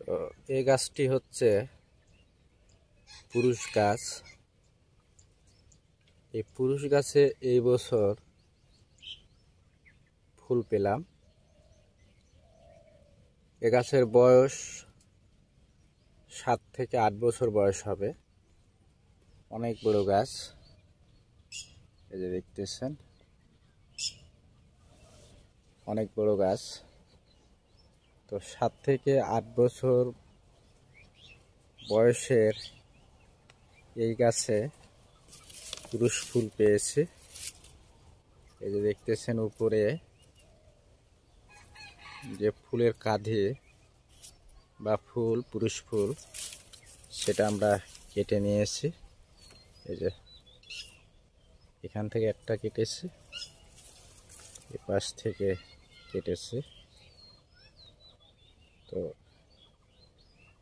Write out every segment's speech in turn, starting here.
তো এই গাছটি হচ্ছে পুরুষ গাছ। এই পুরুষ গাছে এই বছর ফুল পেলাম। এ গাছের বয়স 7 থেকে 8 বছর বয়স হবে। অনেক বড় গাছ, এই যে দেখতেছেন, অনেক বড় গাছ। তো 7 থেকে 8 বছর বয়সের এই গাছে পুরুষ ফুল পেয়েছে। এই যে দেখতেছেন উপরে যে ফুলের কাঁধে বা ফুল, পুরুষ ফুল, সেটা আমরা কেটে নিয়েছি। এই যে এখান থেকে একটা কেটেছি, এই পাশ থেকে কেটেছি। তো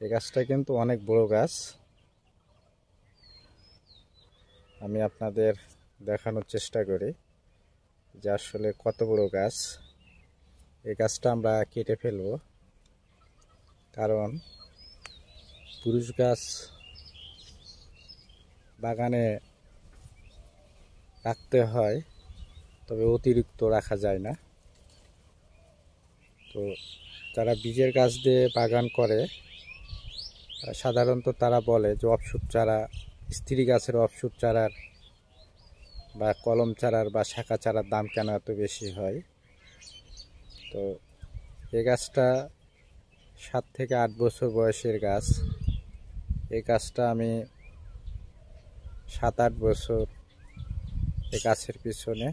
এই গাছটা কিন্তু অনেক বড় গাছ। আমি আপনাদের দেখানোর চেষ্টা করি যে আসলে কত বড় গাছ। এই গাছটা আমরা কেটে ফেলব, কারণ পুরুষ গাছ বাগানে রাখতে হয়, তবে অতিরিক্ত রাখা যায় না। তো যারা বীজের গাছ দিয়ে বাগান করে সাধারণত তারা বলে যে অফশুট চারা, স্ত্রী গাছের অফশুট চারার বা কলম চারার বা শাখা চারার দাম কেন এত বেশি হয়। তো এই গাছটা 7 থেকে 8 বছর বয়সের গাছ। এই গাছটা আমি 7-8 বছর এই গাছের পিছনে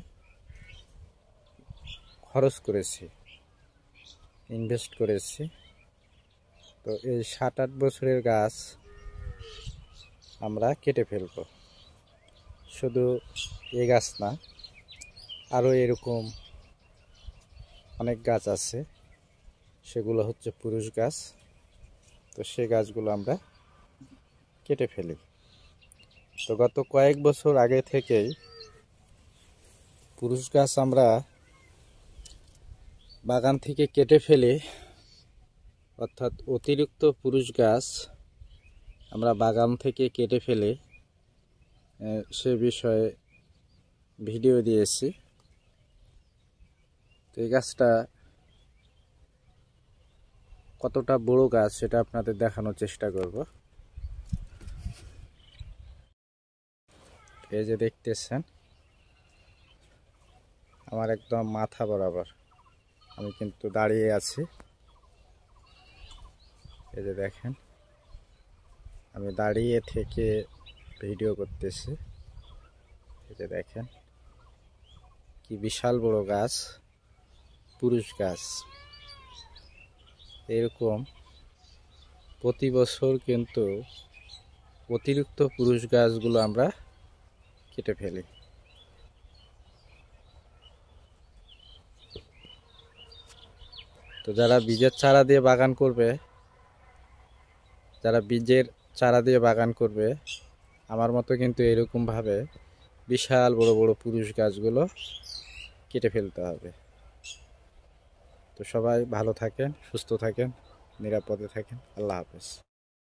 খরচ করেছি, ইনভেস্ট করেছি। তো এই 7-8 বছরের গাছ আমরা কেটে ফেলব। শুধু এই গাছ না, আরও এরকম অনেক গাছ আছে, সেগুলো হচ্ছে পুরুষ গাছ। তো সেই গাছগুলো আমরা কেটে ফেলি। তো গত কয়েক বছর আগে থেকেই পুরুষ গাছ আমরা বাগান থেকে কেটে ফেলি, অর্থাৎ অতিরিক্ত পুরুষ গাছ আমরা বাগান থেকে কেটে ফেলে সে বিষয়ে ভিডিও দিয়েছি। তো এই গাছটা কতটা বড় গাছ সেটা আপনাদের দেখানোর চেষ্টা করব। এই যে দেখতেছেন, আমার একদম মাথা বরাবর আমি কিন্তু দাঁড়িয়ে আছি। এই যে দেখেন, আমি দাঁড়িয়ে থেকে ভিডিও করতেছি। এই যে দেখেন কি বিশাল বড় গাছ, পুরুষ গাছ। এরকম প্রতি বছর কিন্তু অতিরিক্ত পুরুষ গাছগুলো আমরা কেটে ফেলি। তো যারা বীজের চারা দিয়ে বাগান করবে, আমার মতো কিন্তু এরকমভাবে বিশাল বড় বড় পুরুষ গাছগুলো কেটে ফেলতে হবে। তো সবাই ভালো থাকেন, সুস্থ থাকেন, নিরাপদে থাকেন। আল্লাহ হাফেজ।